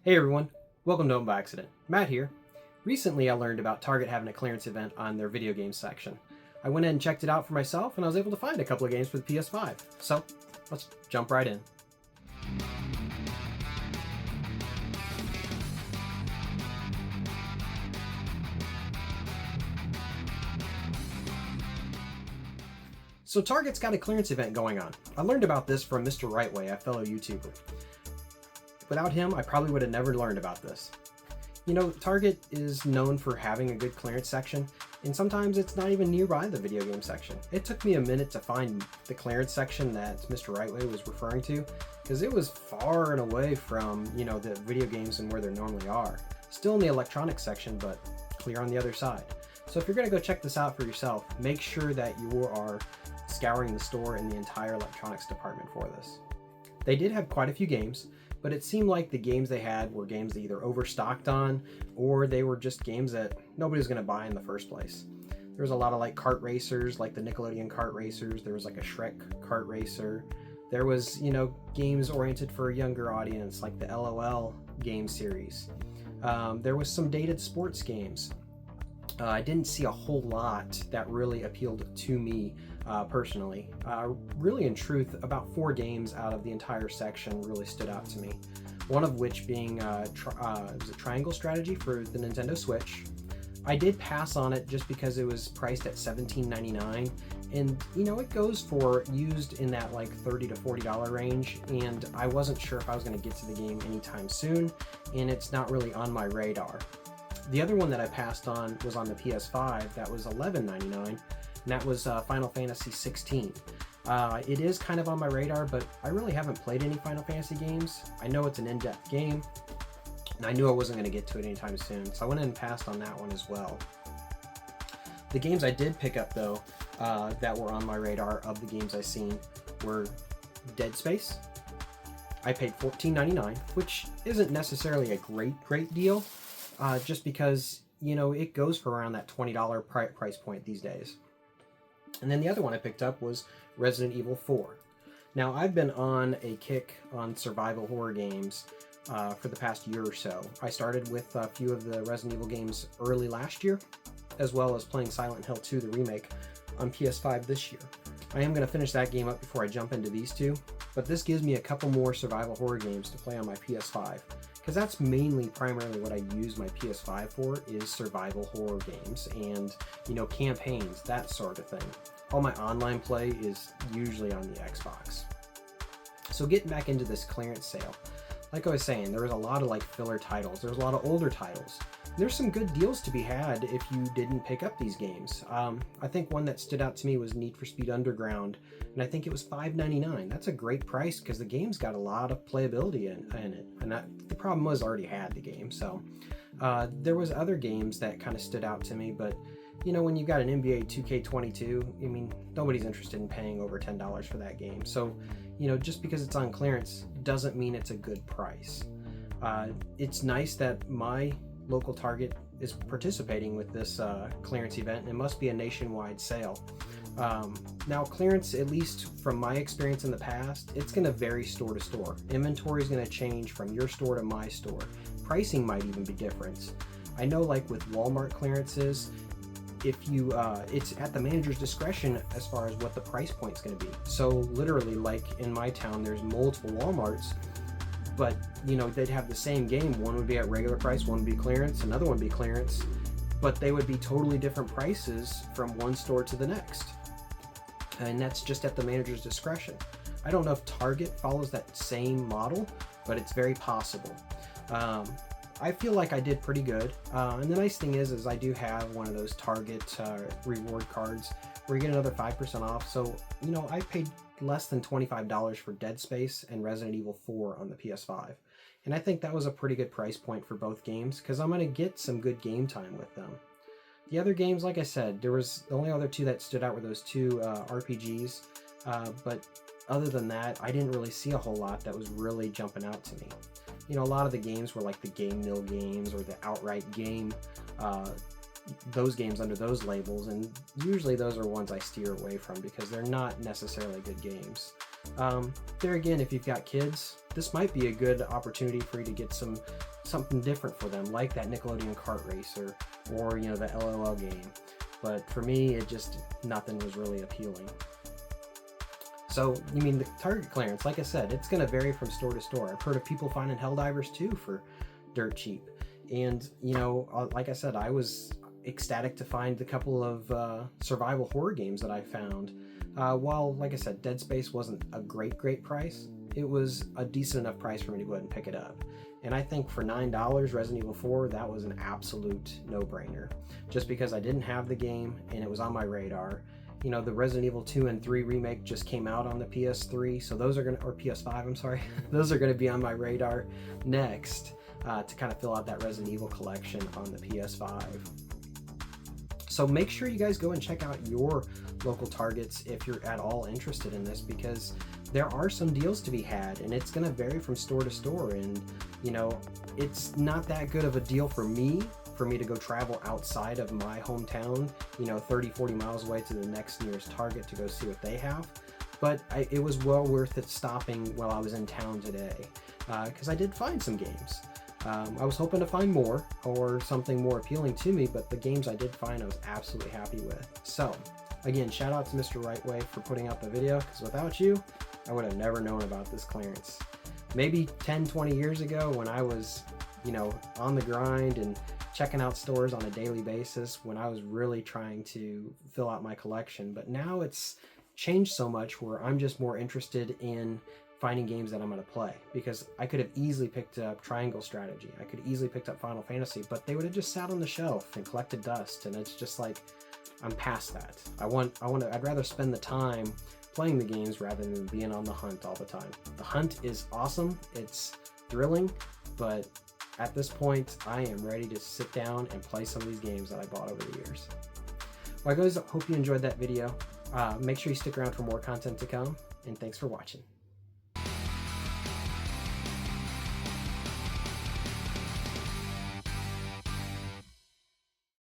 Hey everyone, welcome to Home by Accident. Matt here. Recently I learned about Target having a clearance event on their video games section. I went in and checked it out for myself and I was able to find a couple of games for the PS5. So, let's jump right in. So Target's got a clearance event going on. I learned about this from Mr. Wright Way, a fellow YouTuber. Without him, I probably would have never learned about this. You know, Target is known for having a good clearance section, and sometimes it's not even nearby the video game section. It took me a minute to find the clearance section that Mr. Rightway was referring to, because it was far and away from, the video games and where they normally are. Still in the electronics section, but clear on the other side. So if you're going to go check this out for yourself, make sure that you are scouring the store and the entire electronics department for this. They did have quite a few games, but it seemed like the games they had were games they either overstocked on, or they were just games that nobody was going to buy in the first place. There was a lot of like kart racers, like the Nickelodeon kart racers. There was like a Shrek kart racer. There was, games oriented for a younger audience, like the LOL game series. There was some dated sports games. I didn't see a whole lot that really appealed to me personally. Really, in truth, about 4 games out of the entire section really stood out to me. One of which being was it Triangle Strategy for the Nintendo Switch. I did pass on it just because it was priced at $17.99, and it goes for used in that like $30 to $40 range, and I wasn't sure if I was going to get to the game anytime soon, and it's not really on my radar. The other one that I passed on was on the PS5. That was $11.99, and that was Final Fantasy 16. It is kind of on my radar, but I really haven't played any Final Fantasy games. I know it's an in-depth game, and I knew I wasn't going to get to it anytime soon, so I went ahead and passed on that one as well. The games I did pick up, though, that were on my radar of the games I've seen were Dead Space. I paid $14.99, which isn't necessarily a great deal. Just because, it goes for around that $20 price point these days. And then the other one I picked up was Resident Evil 4. Now, I've been on a kick on survival horror games for the past year or so. I started with a few of the Resident Evil games early last year, as well as playing Silent Hill 2, the remake, on PS5 this year. I am going to finish that game up before I jump into these two, but this gives me a couple more survival horror games to play on my PS5. Because that's primarily what I use my PS5 for, is survival horror games and, campaigns, that sort of thing. All my online play is usually on the Xbox. So getting back into this clearance sale, like I was saying, there was a lot of like filler titles. There's a lot of older titles. There's some good deals to be had if you didn't pick up these games. I think one that stood out to me was Need for Speed Underground, and I think it was $5.99. That's a great price because the game's got a lot of playability in it. And the problem was I already had the game. So there was other games that kind of stood out to me, but when you got an NBA 2K22, nobody's interested in paying over $10 for that game. So, just because it's on clearance doesn't mean it's a good price. It's nice that my local Target is participating with this clearance event, and it must be a nationwide sale. Now, clearance, at least from my experience in the past, it's going to vary store to store. Inventory is going to change from your store to my store. Pricing might even be different. I know, like with Walmart clearances, if you it's at the manager's discretion as far as what the price point is going to be. So literally, like in my town, there's multiple Walmarts, but they'd have the same game. One would be at regular price, one would be clearance, another one would be clearance, but they would be totally different prices from one store to the next. And that's just at the manager's discretion. I don't know if Target follows that same model, but it's very possible. I feel like I did pretty good. And the nice thing is I do have one of those Target reward cards where you get another 5% off. So, I paid less than $25 for Dead Space and Resident Evil 4 on the PS5. And I think that was a pretty good price point for both games because I'm going to get some good game time with them. The other games, like I said, there was the only other two that stood out were those two RPGs. But other than that, I didn't really see a whole lot that was really jumping out to me. A lot of the games were like the Game Mill games or the Outright Game, those games under those labels, and usually those are ones I steer away from because they're not necessarily good games. There again, if you've got kids, this might be a good opportunity for you to get something different for them, like that Nickelodeon kart racer or the LOL game. But for me, nothing was really appealing. So, you mean the Target clearance, like I said, it's going to vary from store to store. I've heard of people finding Helldivers 2 for dirt cheap. And, like I said, I was ecstatic to find the couple of survival horror games that I found. While, like I said, Dead Space wasn't a great price, it was a decent enough price for me to go ahead and pick it up. And I think for $9, Resident Evil 4, that was an absolute no-brainer. Just because I didn't have the game and it was on my radar. The Resident Evil 2 and 3 remake just came out on the PS3, so those are or PS5, I'm sorry. Those are gonna be on my radar next to kind of fill out that Resident Evil collection on the PS5. So make sure you guys go and check out your local Targets if you're at all interested in this, because there are some deals to be had, and it's going to vary from store to store. And it's not that good of a deal for me to go travel outside of my hometown 30-40 miles away to the next nearest Target to go see what they have. But it was well worth it stopping while I was in town today, because I did find some games. I was hoping to find more or something more appealing to me, but the games I did find I was absolutely happy with. So again, shout out to Mr. Wright Way for putting out the video, because without you, I would have never known about this clearance. Maybe 10-20 years ago, when I was on the grind and checking out stores on a daily basis, when I was really trying to fill out my collection. But now it's changed so much where I'm just more interested in finding games that I'm going to play, because I could have easily picked up Triangle Strategy, I could easily picked up Final Fantasy, but they would have just sat on the shelf and collected dust. And it's just like, I'm past that. I'd rather spend the time playing the games rather than being on the hunt all the time. The hunt is awesome, it's thrilling, but at this point, I am ready to sit down and play some of these games that I bought over the years. Well, guys, I hope you enjoyed that video. Make sure you stick around for more content to come, and thanks for watching.